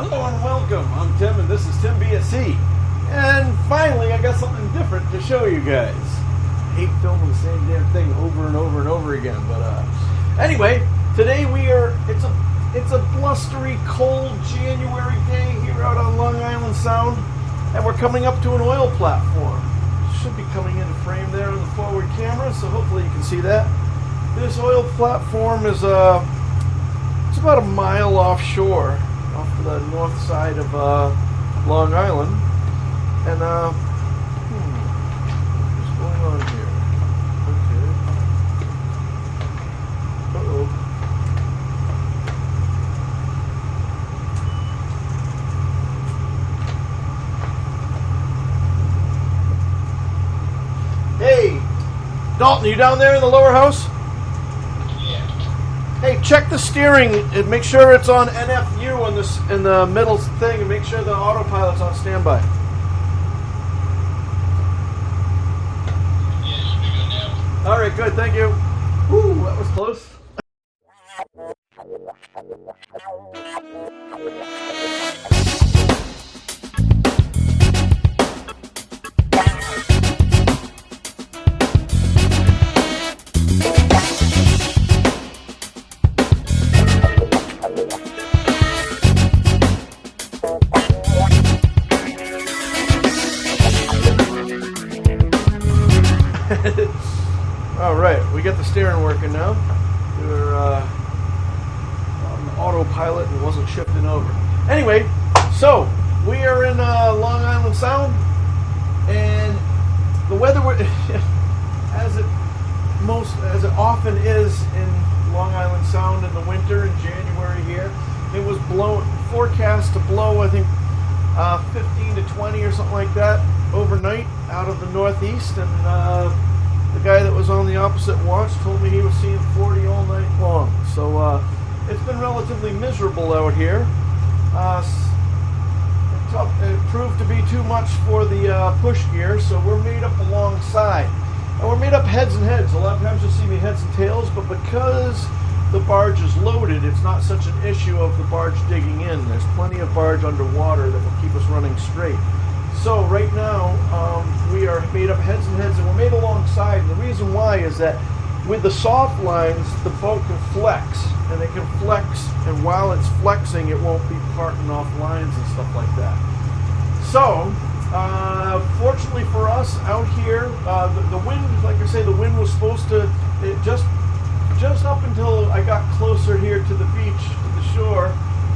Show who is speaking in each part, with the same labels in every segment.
Speaker 1: Hello and welcome. I'm Tim and this is TimBatSea. And finally I got something different to show you guys. I hate filming the same damn thing over and over and over again, but anyway, today it's a blustery, cold January day here out on Long Island Sound, and we're coming up to an oil platform. Should be coming into frame there on the forward camera, so hopefully you can see that. This oil platform is it's about a mile offshore, off to the north side of Long Island, and what's going on here? Okay. Hey, Dalton, you down there in the lower house? Hey, check the steering and make sure it's on NFU on this in the middle thing, and make sure the autopilot's on standby.
Speaker 2: Yeah, should be good now.
Speaker 1: All right, good, thank you. Woo, that was close. All right, we got the steering working now. We were on autopilot and wasn't shifting over. Anyway, so we are in Long Island Sound, and the weather, as it often is in Long Island Sound in the winter in January here, it was forecast to blow, I think, 15 to 20 or something like that overnight out of the northeast, and the guy that was on the opposite watch told me he was seeing 40 all night long. So it's been relatively miserable out here. It proved to be too much for the push gear, so we're made up alongside. And we're made up heads and heads. A lot of times you'll see me heads and tails, but because the barge is loaded, it's not such an issue of the barge digging in. There's plenty of barge underwater that will keep us running straight. So right now, we are made up heads and heads, and we're made alongside. And the reason why is that with the soft lines, the boat can flex, and it can flex, and while it's flexing, it won't be parting off lines and stuff like that. So, fortunately for us out here, the wind, like I say, the wind was supposed to, just up until I got closer here to the beach, to the shore,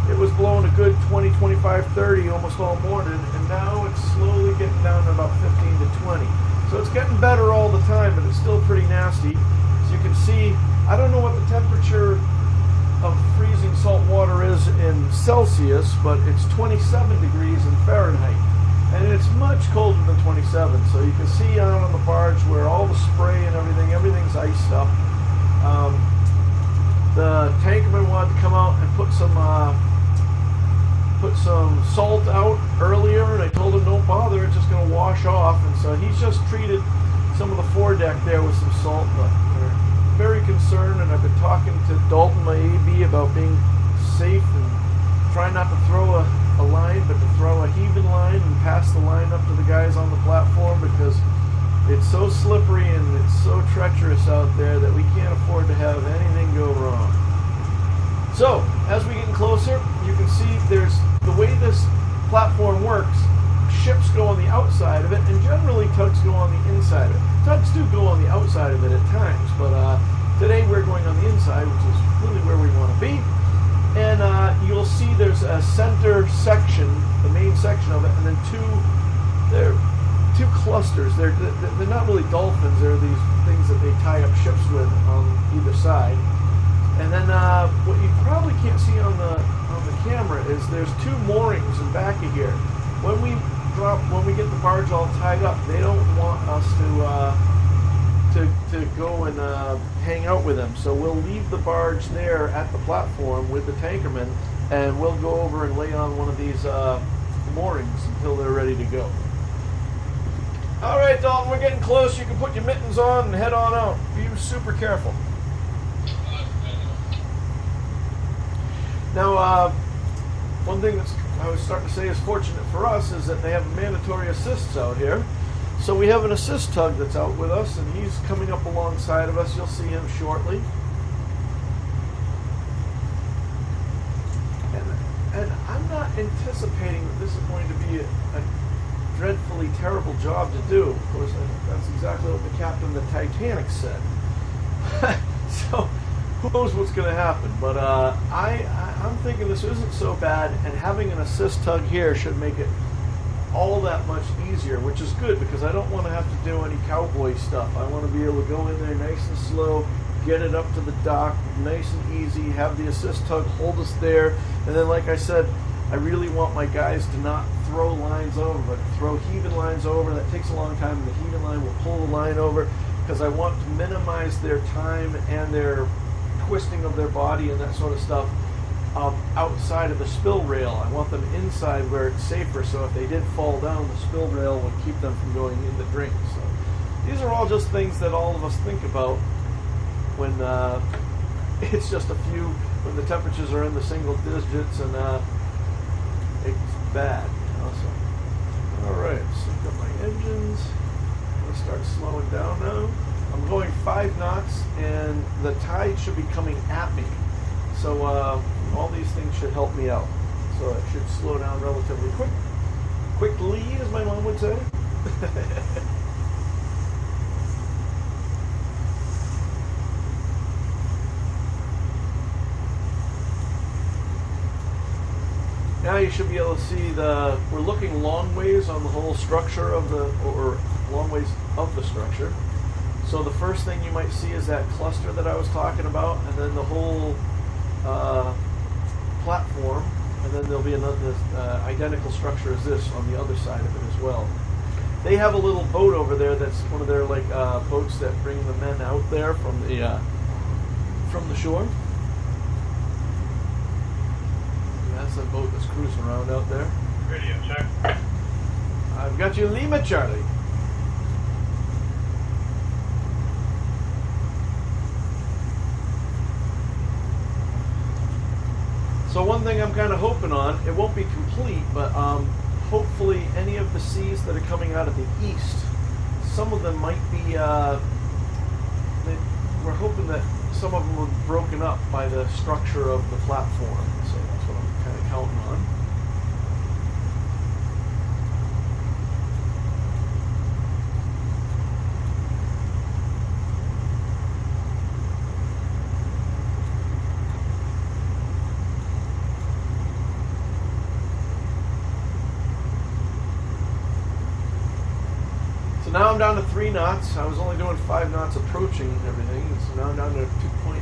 Speaker 1: it was blowing a good 20, 25, 30 almost all morning, and now it's slowly getting down to about 15 to 20. So it's getting better all the time, but it's still pretty nasty. So you can see, I don't know what the temperature of freezing salt water is in Celsius, but it's 27 degrees in Fahrenheit. And it's much colder than 27. So you can see out on the barge where all the spray and everything's iced up. The tankerman wanted to come out and put some salt out earlier, and I told him don't bother, it's just going to wash off. And so he's just treated some of the foredeck there with some salt, but they're very concerned, and I've been talking to Dalton, my AB, about being safe and trying not to throw a line, but to throw a heaving line and pass the line up to the guys on the platform, because it's so slippery and it's so treacherous out there that we can't afford to have anything go wrong. So, as we get closer, you can see there's the way this platform works. Ships go on the outside of it, and generally tugs go on the inside of it. Tugs do go on the outside of it at times, but today we're going on the inside, which is really where we want to be. And you'll see there's a center section, the main section of it, and then two clusters. They're not really dolphins. They're these things that they tie up ships with on either side. And then what you probably can't see on the camera is there's two moorings in back of here. When we get the barge all tied up, they don't want us to go and hang out with them. So we'll leave the barge there at the platform with the tankerman, and we'll go over and lay on one of these moorings until they're ready to go. All right, Dalton, we're getting close. You can put your mittens on and head on out. Be super careful. Now, one thing that's I was starting to say is fortunate for us is that they have mandatory assists out here. So we have an assist tug that's out with us, and he's coming up alongside of us. You'll see him shortly. And I'm not anticipating that this is going to be a dreadfully terrible job to do. Of course, that's exactly what the captain of the Titanic said. So who knows what's going to happen? But I'm thinking this isn't so bad, and having an assist tug here should make it all that much easier, which is good because I don't want to have to do any cowboy stuff. I want to be able to go in there nice and slow, get it up to the dock nice and easy, have the assist tug hold us there, and then like I said, I really want my guys to not throw lines over, but throw heaving lines over. That takes a long time, and the heaving line will pull the line over because I want to minimize their time and their twisting of their body and that sort of stuff outside of the spill rail. I want them inside where it's safer, so if they did fall down, the spill rail would keep them from going in the drink. So these are all just things that all of us think about when it's just a few, when the temperatures are in the single digits and it's bad. So, all right, sync up my engines. I'm going to start slowing down now. I'm going 5 knots, and the tide should be coming at me. So all these things should help me out. So it should slow down relatively quickly, as my mom would say. Now you should be able to see we're looking long ways on the whole structure of or long ways of the structure. So the first thing you might see is that cluster that I was talking about, and then the whole platform, and then there'll be another identical structure as this on the other side of it as well. They have a little boat over there that's one of their boats that bring the men out there from the shore. That's a boat that's cruising around out there.
Speaker 2: Radio check.
Speaker 1: I've got you, Lima Charlie. So one thing I'm kind of hoping on, it won't be complete, but hopefully any of the seas that are coming out of the east, some of them might be, we're hoping that some of them were broken up by the structure of the platform. So that's what I'm kind of counting on. Now I'm down to 3 knots. I was only doing 5 knots approaching and everything. So now I'm down to 2.8,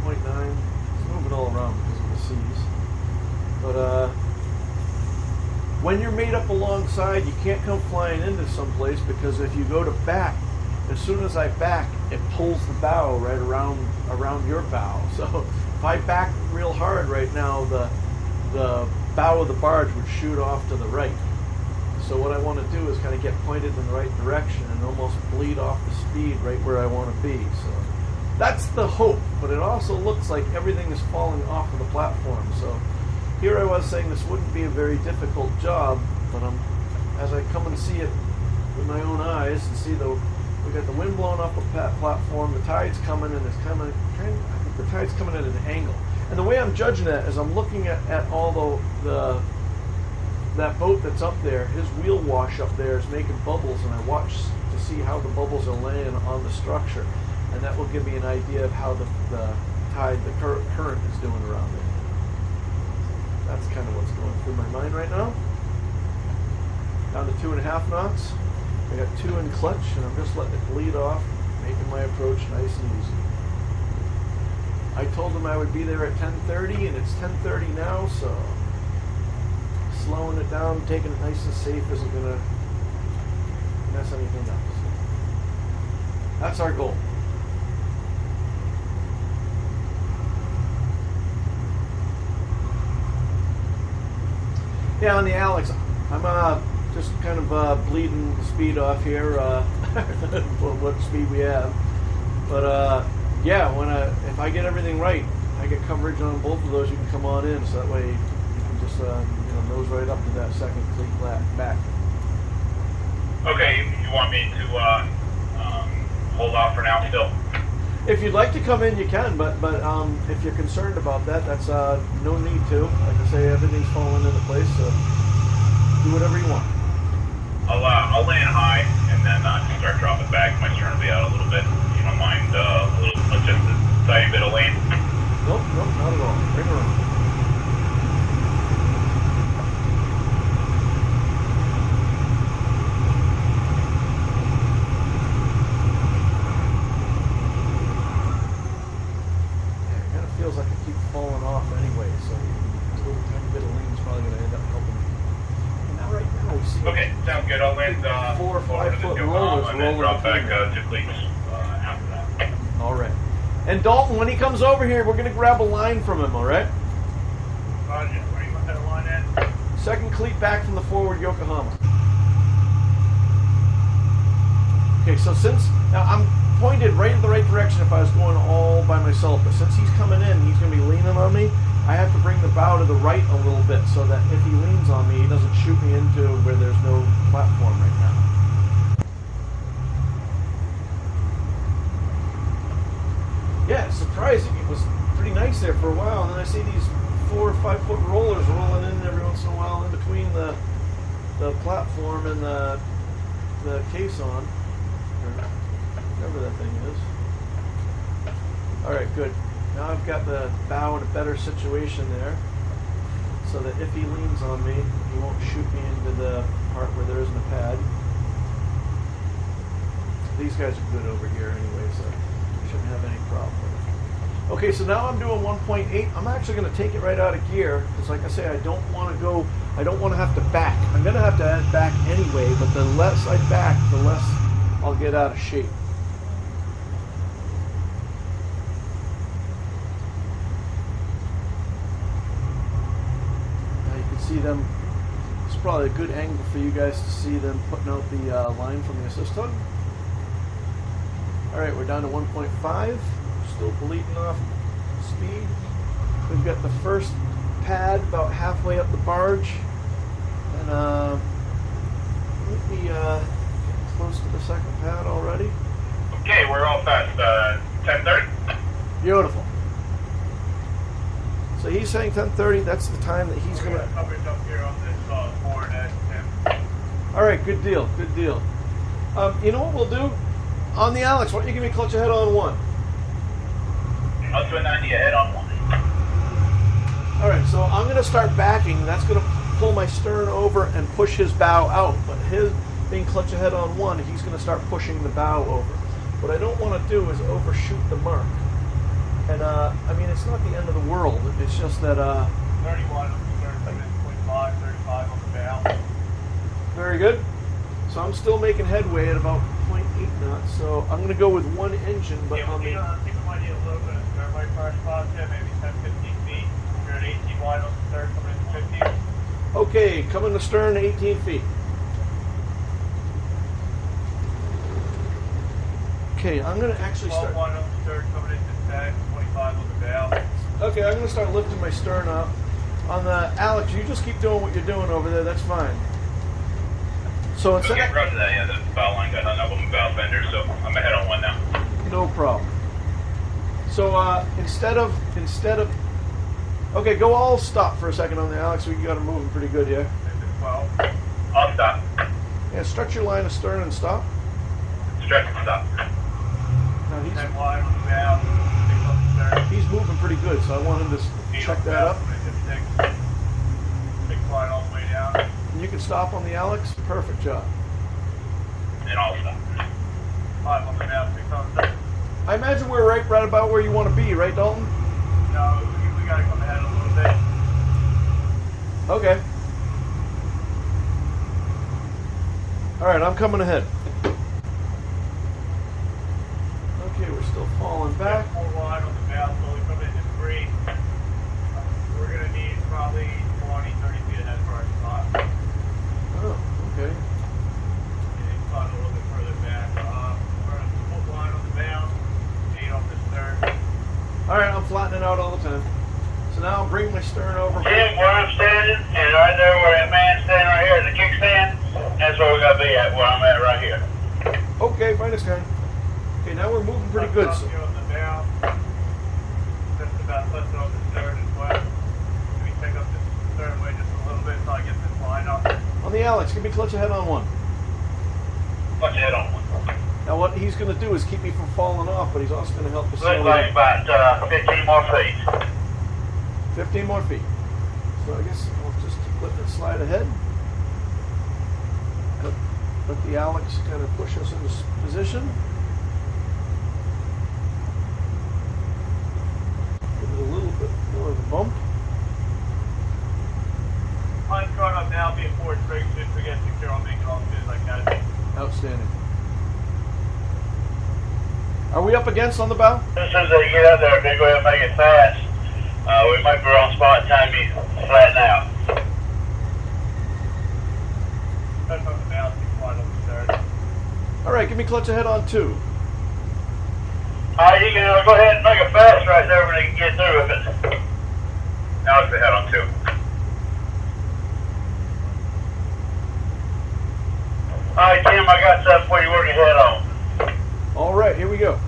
Speaker 1: 2.9. It's moving all around because of the seas. But when you're made up alongside, you can't come flying into someplace because if you go to back, as soon as I back, it pulls the bow right around your bow. So if I back real hard right now, the bow of the barge would shoot off to the right. So what I want to do is kind of get pointed in the right direction and almost bleed off the speed right where I want to be. So that's the hope, but it also looks like everything is falling off of the platform. So here I was saying this wouldn't be a very difficult job, but as I come and see it with my own eyes and see we got the wind blowing off the platform, the tide's coming, and it's I think the tide's coming at an angle. And the way I'm judging that is I'm looking at all that boat that's up there, his wheel wash up there is making bubbles, and I watch to see how the bubbles are laying on the structure, and that will give me an idea of how the tide, the current is doing around it. That's kind of what's going through my mind right now. Down to 2.5 knots. I got 2 in clutch, and I'm just letting it bleed off, making my approach nice and easy. I told them I would be there at 10:30, and it's 10:30 now, so slowing it down, taking it nice and safe isn't going to mess anything up. So that's our goal. Yeah, on the Alex, I'm just kind of bleeding the speed off here, what speed we have. But yeah, if I get everything right, I get coverage on both of those, you can come on in, so that way you can just course, nose right up to that second cleat back.
Speaker 2: Okay, you want me to hold off for now still?
Speaker 1: If you'd like to come in, you can, but if you're concerned about that, that's no need to. Like I say, everything's falling into place, so do whatever you want.
Speaker 2: I'll land high and then just start dropping back. My stern will be out a little bit. You don't mind just a tiny bit of lane?
Speaker 1: Nope, not at all. Bring her on. Feels like I keep falling off anyway, so a little tiny bit of lean is probably going to end up helping me. And now right now we see
Speaker 2: okay, sounds good. I'll land
Speaker 1: 4 or 5 foot rollers
Speaker 2: and then
Speaker 1: rolling
Speaker 2: drop back
Speaker 1: between
Speaker 2: 2 cleats after that.
Speaker 1: All right. And Dalton, when he comes over here, we're going to grab a line from him, all right?
Speaker 2: Roger. Where do you want that line at?
Speaker 1: Second cleat back from the forward Yokohama. Okay, so now I'm pointed right in the right direction if I was going all by myself, but since he's coming in, he's going to be leaning on me. I have to bring the bow to the right a little bit so that if he leans on me, he doesn't shoot me into where there's no platform right now. Yeah, it's surprising. It was pretty nice there for a while, and then I see these 4 or 5 foot rollers rolling in every once in a while in between the platform and the caisson. Whatever that thing is. Alright, good. Now I've got the bow in a better situation there, so that if he leans on me, he won't shoot me into the part where there isn't a pad. These guys are good over here anyway, so I shouldn't have any problem with it. Okay, so now I'm doing 1.8. I'm actually going to take it right out of gear, because like I say, I don't want to have to back. I'm going to have to add back anyway, but the less I back, the less I'll get out of shape. See them. It's probably a good angle for you guys to see them putting out the line from the assist hook. All right, we're down to 1.5. Still bleeding off speed. We've got the first pad about halfway up the barge, and we'll be getting close to the second pad already.
Speaker 2: Okay, we're all fast. 10:30.
Speaker 1: Beautiful. So he's saying 10:30. That's the time that he's going to.
Speaker 2: Coverage up here on this board at 10.
Speaker 1: All right, good deal, good deal. You know what we'll do? On the Alex, why don't you give me a clutch ahead on 1?
Speaker 2: I'll do a 90 ahead on 1.
Speaker 1: All right, so I'm going to start backing. That's going to pull my stern over and push his bow out. But his being clutch ahead on 1, he's going to start pushing the bow over. What I don't want to do is overshoot the mark. And, I mean, it's not the end of the world. It's just that,
Speaker 2: 31 on the stern, 0.5, 35 on the bow.
Speaker 1: Very good. So I'm still making headway at about 0.8 knots. So I'm going to go with 1 engine, but
Speaker 2: yeah,
Speaker 1: on the...
Speaker 2: I think we might need a little bit of stern right first spot there, maybe 10, 15 feet. You're at 18 wide on the stern, coming into 15.
Speaker 1: Okay, coming to stern, 18 feet. Okay, I'm going to actually start...
Speaker 2: 12 wide on the stern, coming into 10, 25 on the bow.
Speaker 1: Okay, I'm going to start lifting my stern up. On the Alex, you just keep doing what you're doing over there. That's fine. So instead
Speaker 2: Okay, roger that. Yeah, the bow line got hung up on the bow fender, so I'm ahead on 1 now.
Speaker 1: No problem. So instead of okay, go all stop for a second on the Alex. We got him moving pretty good here.
Speaker 2: 12. I'll stop.
Speaker 1: Yeah, stretch your line of stern and stop.
Speaker 2: Stretch and stop.
Speaker 1: Now
Speaker 2: 10 wide on the bow. 6 on the stern.
Speaker 1: he's moving pretty good, so I want him to check that up.
Speaker 2: 6 wide all the way down.
Speaker 1: And you can stop on the Alex. Perfect job.
Speaker 2: And I'll stop. 5 on the bow, 6 on the stern.
Speaker 1: I imagine we're right about where you want to be, right, Dalton?
Speaker 2: No, we got to come ahead a little bit.
Speaker 1: Okay. All right, I'm coming ahead. Okay, we're still falling back.
Speaker 2: 4 wide on the bow, slowly coming into 3. We're going to need probably 20, 30 feet ahead for our spot.
Speaker 1: Oh, okay.
Speaker 2: And spot a little bit further back. We're on 4 wide on the bow, 8 on the stern.
Speaker 1: All right, I'm flattening out all the time. So now I'll bring my stern over.
Speaker 2: Tim, where I'm standing, right there where that man's standing right here at the kickstand. That's where we gotta be at, where I'm at right here.
Speaker 1: Okay, finest kind. Okay, now we're moving pretty good. So.
Speaker 2: Here on the down. Just about touching on the stern as well. Can we take up the stern way just a little bit until I get this line up?
Speaker 1: On the Alex, give me clutch ahead on one.
Speaker 2: Clutch ahead on one.
Speaker 1: Now what he's going to do is keep me from falling off, but he's also going to help us.
Speaker 2: Looks like about 15 more feet.
Speaker 1: 15 more feet. So I guess I'll just let it slide ahead. Let the Alex kind of push us into position. Give it a little bit more of a bump.
Speaker 2: Line card up now, being forward straight, just to get secure. I'll make it all as soon as I can.
Speaker 1: Outstanding. Are we up against on the bow?
Speaker 2: As soon as they get out there, if they go ahead and make it fast, we might be on spot time me flatten out. That's on the balance, on the stern.
Speaker 1: All right, give me clutch ahead on two.
Speaker 2: Alright, you can go ahead and make it fast right there when they can get through with it. Now it's ahead on two. Alright, Tim, I got something for you working ahead on.
Speaker 1: All right, here we go.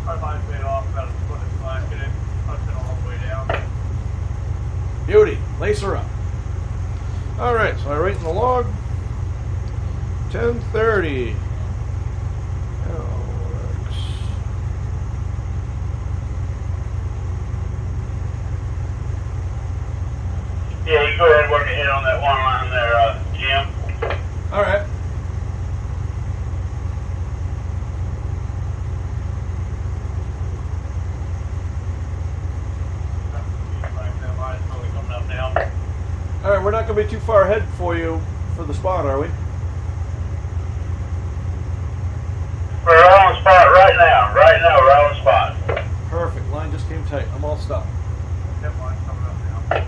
Speaker 2: My line's made off about a foot of slack in it, touching all the way down.
Speaker 1: Beauty, lace her up. All right, so I write in the log, 10:30. Alex.
Speaker 2: Yeah, you go ahead and work ahead on that one line there, Jim.
Speaker 1: All right. All right, we're not going to be too far ahead for you for the spot, are we?
Speaker 2: We're right on the spot right now. Right now, we're on the spot.
Speaker 1: Perfect. Line just came tight. I'm all stopped.
Speaker 2: Yep, line's coming up now.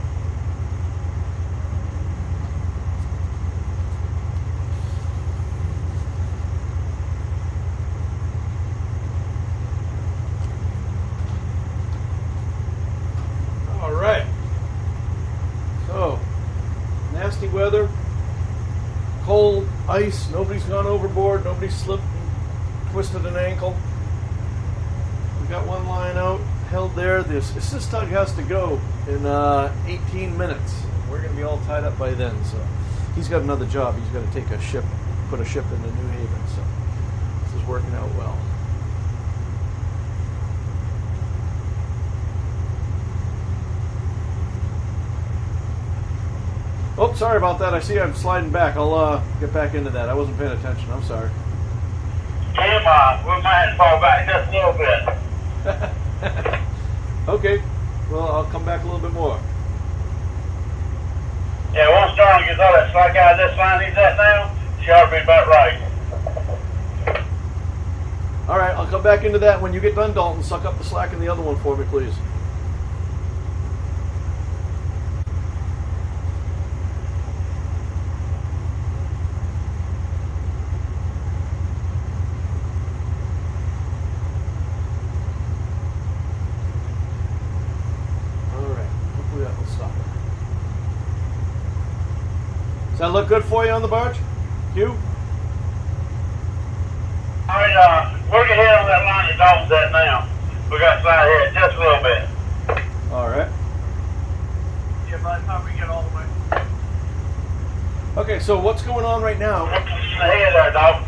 Speaker 1: All right. So, nasty weather, cold, ice, nobody's gone overboard, nobody's slipped and twisted an ankle. We've got one line out, held there. This assist tug has to go in 18 minutes. We're going to be all tied up by then, so he's got another job. He's got to take a ship, put a ship into New Haven, so this is working out well. Oh, sorry about that. I see I'm sliding back. I'll get back into that. I wasn't paying attention. I'm sorry.
Speaker 2: Tim, we might fall back just a little bit.
Speaker 1: Okay. Well, I'll come back a little bit more.
Speaker 2: Yeah, once Darn gets all that slack out of this line he's at now, she ought to be about right.
Speaker 1: All right, I'll come back into that. When you get done, Dalton, suck up the slack in the other one for me, please. Does that look good for you on the barge? Hugh?
Speaker 2: Alright, work ahead on that line that Dalton's at now. We got to slide ahead just a little bit.
Speaker 1: Alright.
Speaker 2: Yeah, by the time we get all the way.
Speaker 1: Okay, so what's going on right now?
Speaker 2: Ahead there, Dalton.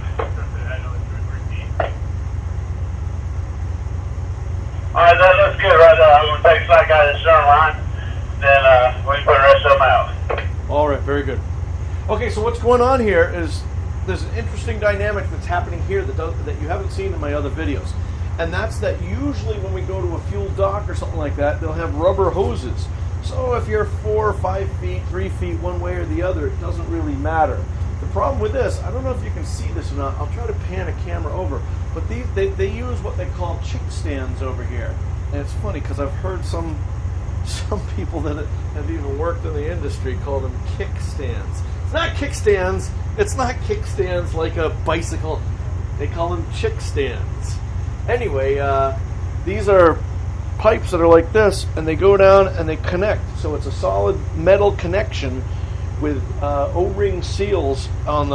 Speaker 2: Alright, that looks good right there. I'm going to take slack out of the stern line. Then we can put the rest of them out.
Speaker 1: Alright, very good. Okay, so what's going on here is there's an interesting dynamic that's happening here that you haven't seen in my other videos. And that's that usually when we go to a fuel dock or something like that, they'll have rubber hoses. So if you're 4 or 5 feet, 3 feet, one way or the other, it doesn't really matter. The problem with this, I don't know if you can see this or not, I'll try to pan a camera over, but they use what they call chick stands over here. And it's funny because I've heard some people that have even worked in the industry call them kickstands. It's not kickstands. It's not kickstands like a bicycle. They call them chick stands. Anyway, these are pipes that are like this, and they go down and they connect. So it's a solid metal connection with O-ring seals on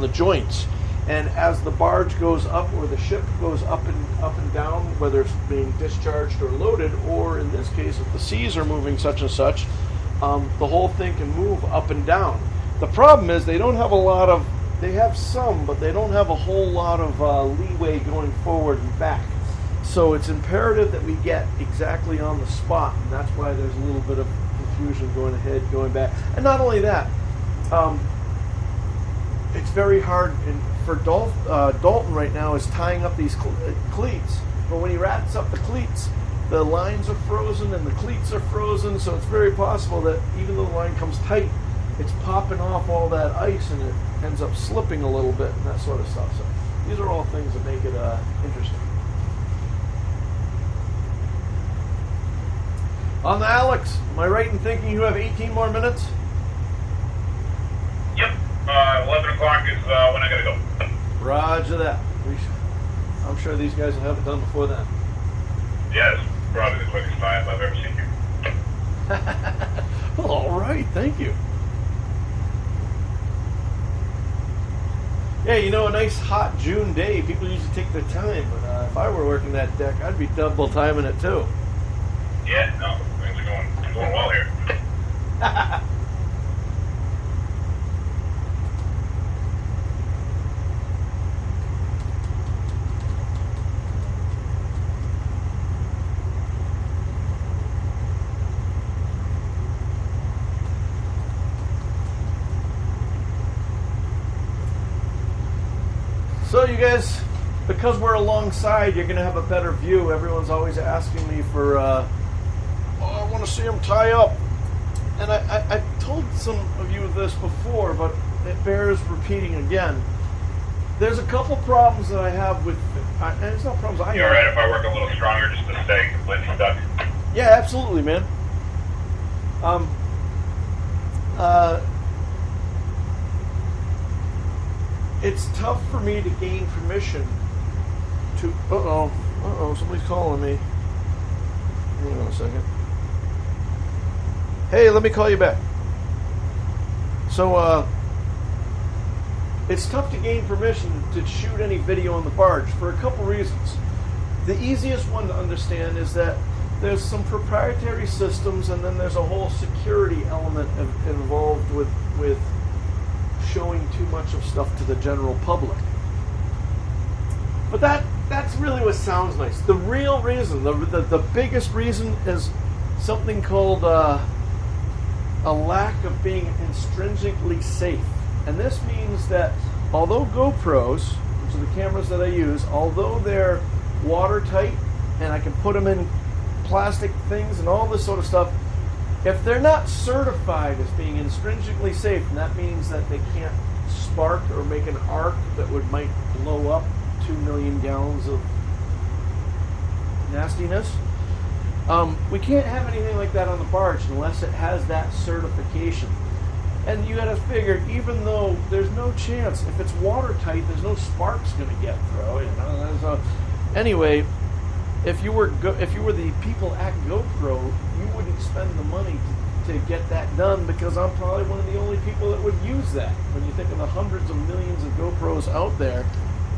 Speaker 1: the joints. And as the barge goes up or the ship goes up and down, whether it's being discharged or loaded, or in this case, if the seas are moving such and such, the whole thing can move up and down. The problem is they don't have a lot of, they have some, but they don't have a whole lot of leeway going forward and back. So it's imperative that we get exactly on the spot, and that's why there's a little bit of confusion going ahead, going back. And not only that, it's very hard for Dalton right now is tying up these cleats. But when he wraps up the cleats, the lines are frozen and the cleats are frozen, so it's very possible that even though the line comes tight, it's popping off all that ice and it ends up slipping a little bit and that sort of stuff. So these are all things that make it interesting. On the Alex, am I right in thinking you have 18 more minutes?
Speaker 2: Yep. 11 o'clock is when I gotta go.
Speaker 1: Roger that. I'm sure these guys will have it done before then.
Speaker 2: Yeah, it's probably the quickest time I've ever seen here.
Speaker 1: Well, all right. Thank you. Yeah, you know, a nice hot June day, people usually take their time, but if I were working that deck, I'd be double timing it too.
Speaker 2: Yeah, no, things are going well here.
Speaker 1: So you guys, because we're alongside, you're going to have a better view. Everyone's always asking me for, I want to see them tie up. And I told some of you this before, but it bears repeating again. There's a couple problems that I have with, and it's not problems I have.
Speaker 2: You alright if I work a little stronger just to stay completely stuck?
Speaker 1: Yeah, absolutely, man. It's tough for me to gain permission to... somebody's calling me. Hang on a second. Hey, let me call you back. So, it's tough to gain permission to shoot any video on the barge for a couple reasons. The easiest one to understand is that there's some proprietary systems, and then there's a whole security element involved with showing too much of stuff to the general public. But that's really what sounds nice. The real reason, the biggest reason is something called a lack of being intrinsically safe. And this means that although GoPros, which are the cameras that I use, although they're watertight and I can put them in plastic things and all this sort of stuff, if they're not certified as being intrinsically safe, and that means that they can't spark or make an arc that might blow up 2 million gallons of nastiness, we can't have anything like that on the barge unless it has that certification. And you got to figure, even though there's no chance, if it's watertight, there's no sparks going to get through. So anyway, if you were the people at GoPro, you wouldn't spend the money to get that done, because I'm probably one of the only people that would use that. When you think of the hundreds of millions of GoPros out there,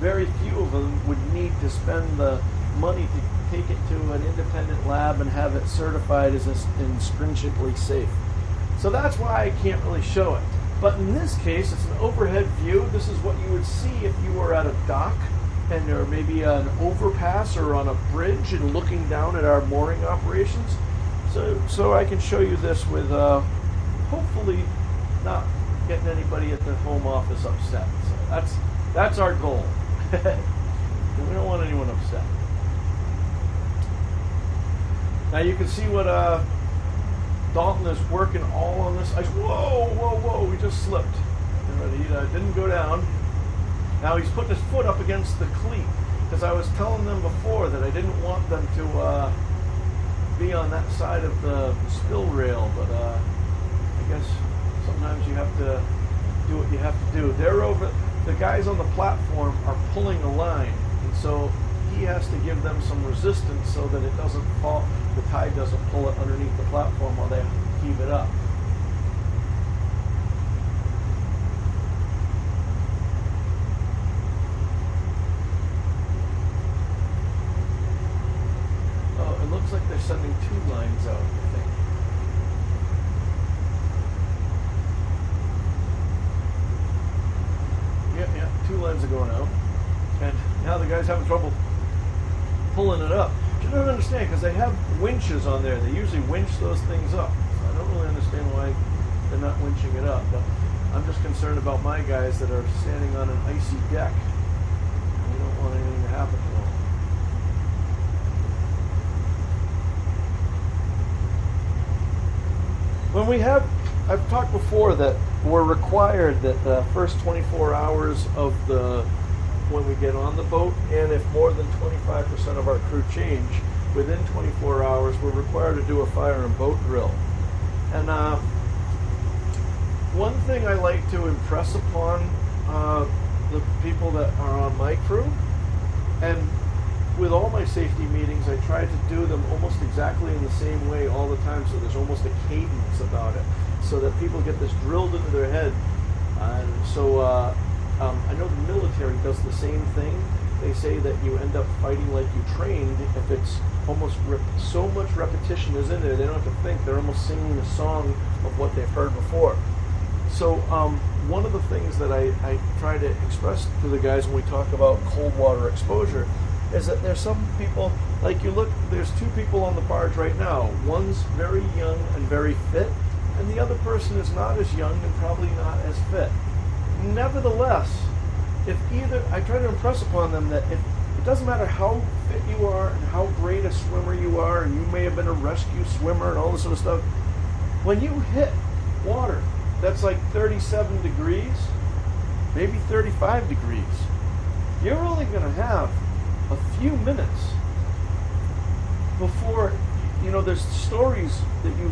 Speaker 1: very few of them would need to spend the money to take it to an independent lab and have it certified as intrinsically safe. So that's why I can't really show it. But in this case, it's an overhead view. This is what you would see if you were at a dock and or maybe an overpass or on a bridge and looking down at our mooring operations. So I can show you this with hopefully not getting anybody at the home office upset. So that's our goal. We don't want anyone upset. Now you can see what Dalton is working all on this ice. Whoa, we just slipped. He didn't go down. Now he's putting his foot up against the cleat, because I was telling them before that I didn't want them to be on that side of the spill rail, but I guess sometimes you have to do what you have to do. The guys on the platform are pulling a line, and so he has to give them some resistance so that it doesn't fall, the tide doesn't pull it underneath the platform while they heave it up. Oh, it looks like they're sending 2 lines out, I think. Yeah, 2 lines are going out. And now the guy's having trouble pulling it up. Which I don't understand, because they have winches on there. They usually winch those things up. So I don't really understand why they're not winching it up. But I'm just concerned about my guys that are standing on an icy deck. We don't want anything to happen to them. When we have, I've talked before that we're required that the first 24 hours of when we get on the boat, and if more than 25% of our crew change within 24 hours, we're required to do a fire and boat drill. And one thing I like to impress upon the people that are on my crew, and with all my safety meetings, I try to do them almost exactly in the same way all the time, so there's almost a cadence about it, so that people get this drilled into their head. I know the military does the same thing. They say that you end up fighting like you trained if it's almost so much repetition is in there, they don't have to think. They're almost singing a song of what they've heard before. So one of the things that I try to express to the guys when we talk about cold water exposure is that there's some people, like you look, there's 2 people on the barge right now. One's very young and very fit, and the other person is not as young and probably not as fit. Nevertheless, I try to impress upon them that it doesn't matter how fit you are and how great a swimmer you are, and you may have been a rescue swimmer and all this sort of stuff, when you hit water that's like 37 degrees, maybe 35 degrees, you're only going to have a few minutes before, there's stories that you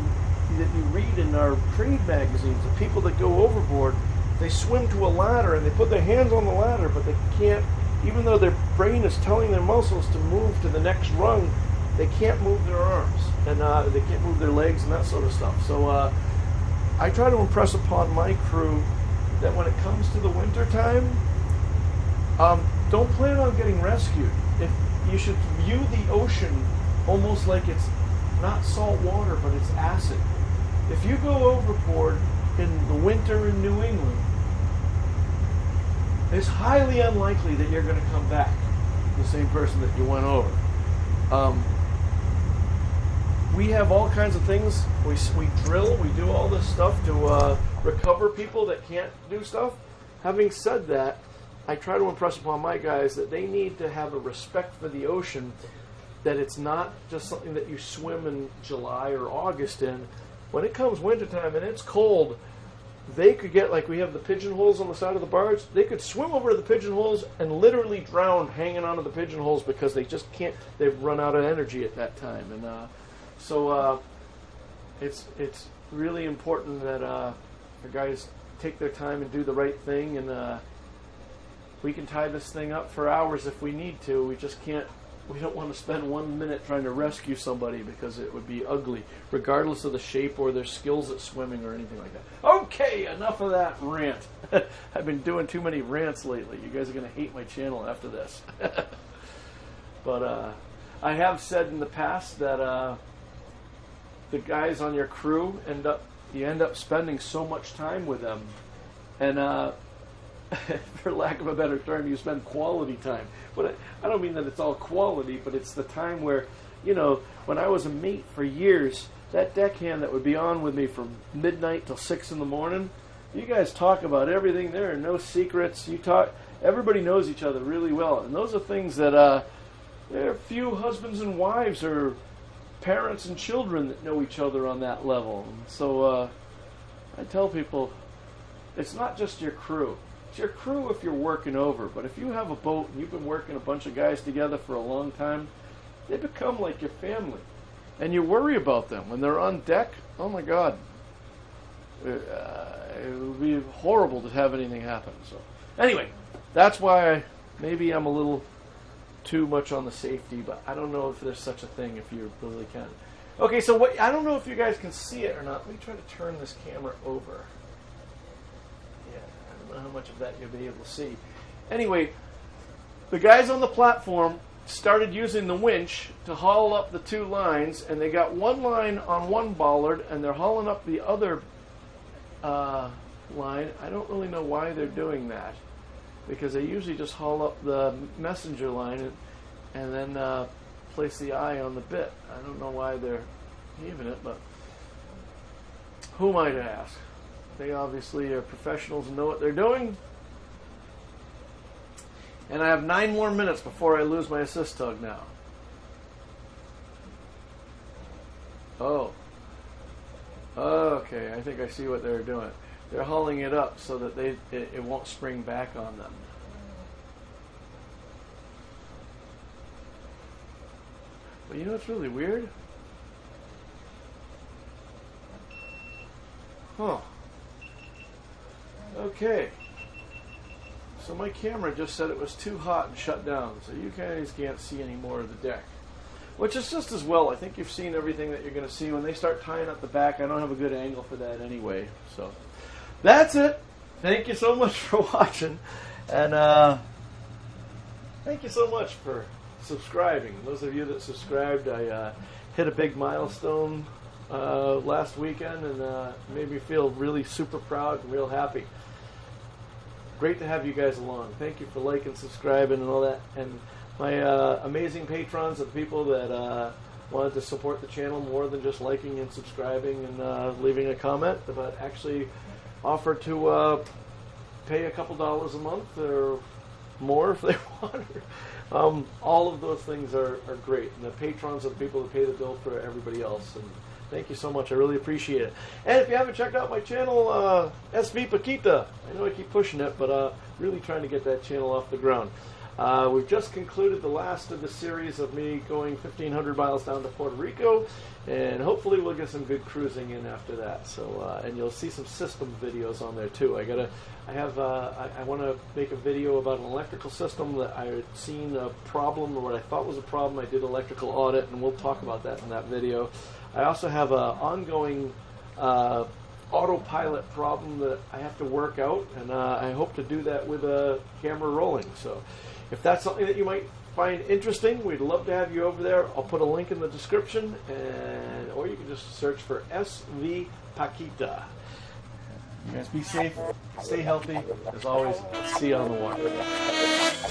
Speaker 1: read in our trade magazines of people that go overboard. They swim to a ladder and they put their hands on the ladder, but they can't, even though their brain is telling their muscles to move to the next rung, they can't move their arms and they can't move their legs and that sort of stuff. So I try to impress upon my crew that when it comes to the winter time, don't plan on getting rescued. You should view the ocean almost like it's not salt water, but it's acid. If you go overboard in the winter in New England, it's highly unlikely that you're going to come back the same person that you went over. We have all kinds of things. We drill, we do all this stuff to recover people that can't do stuff. Having said that, I try to impress upon my guys that they need to have a respect for the ocean, that it's not just something that you swim in July or August in. When it comes wintertime and it's cold, they could get, like we have the pigeonholes on the side of the barge, they could swim over to the pigeonholes and literally drown hanging onto the pigeonholes because they just can't, they've run out of energy at that time. And so it's really important that the guys take their time and do the right thing, and we can tie this thing up for hours if we need to. We just can't, we don't want to spend 1 minute trying to rescue somebody because it would be ugly, regardless of the shape or their skills at swimming or anything like that. Okay, enough of that rant. I've been doing too many rants lately. You guys are going to hate my channel after this. But I have said in the past that the guys on your crew you end up spending so much time with them, and for lack of a better term, you spend quality time. But I don't mean that it's all quality, but it's the time where, when I was a mate for years, that deckhand that would be on with me from midnight till 6 in the morning, you guys talk about everything. There are no secrets. Everybody knows each other really well. And those are things that there are few husbands and wives or parents and children that know each other on that level. And so I tell people, it's not just your crew. It's your crew if you're working over, but if you have a boat and you've been working a bunch of guys together for a long time, they become like your family. And you worry about them. When they're on deck, oh my God, it would be horrible to have anything happen. So anyway, that's why maybe I'm a little too much on the safety, but I don't know if there's such a thing if you really can. Okay, so what, I don't know if you guys can see it or not. Let me try to turn this camera over. Yeah, I don't know how much of that you'll be able to see. Anyway, the guys on the platform started using the winch to haul up the two lines, and they got one line on one bollard, and they're hauling up the other line. I don't really know why they're doing that, because they usually just haul up the messenger line and then place the eye on the bit. I don't know why they're heaving it, but who am I to ask? They obviously are professionals and know what they're doing. And I have 9 more minutes before I lose my assist tug now. Oh. Okay, I think I see what they're doing. They're hauling it up so that it won't spring back on them. But you know what's really weird? Huh. Okay. So my camera just said it was too hot and shut down, so you guys can't see any more of the deck. Which is just as well. I think you've seen everything that you're going to see. When they start tying up the back, I don't have a good angle for that anyway. So that's it. Thank you so much for watching. And thank you so much for subscribing. Those of you that subscribed, I hit a big milestone last weekend, and made me feel really super proud and real happy. Great to have you guys along. Thank you for liking, subscribing, and all that. And my amazing patrons, the people that wanted to support the channel more than just liking and subscribing and leaving a comment, but actually offer to pay a couple dollars a month or more if they want. All of those things are great. And the patrons are the people that pay the bill for everybody else. And thank you so much. I really appreciate it. And if you haven't checked out my channel, SV Paquita, I know I keep pushing it, but really trying to get that channel off the ground. We've just concluded the last of the series of me going 1,500 miles down to Puerto Rico, and hopefully we'll get some good cruising in after that. So, and you'll see some system videos on there too. I want to make a video about an electrical system that I had seen a problem, or what I thought was a problem. I did electrical audit, and we'll talk about that in that video. I also have an ongoing autopilot problem that I have to work out, and I hope to do that with a camera rolling. So if that's something that you might find interesting, we'd love to have you over there. I'll put a link in the description, or you can just search for SV Paquita. You guys be safe, stay healthy. As always, see you on the water.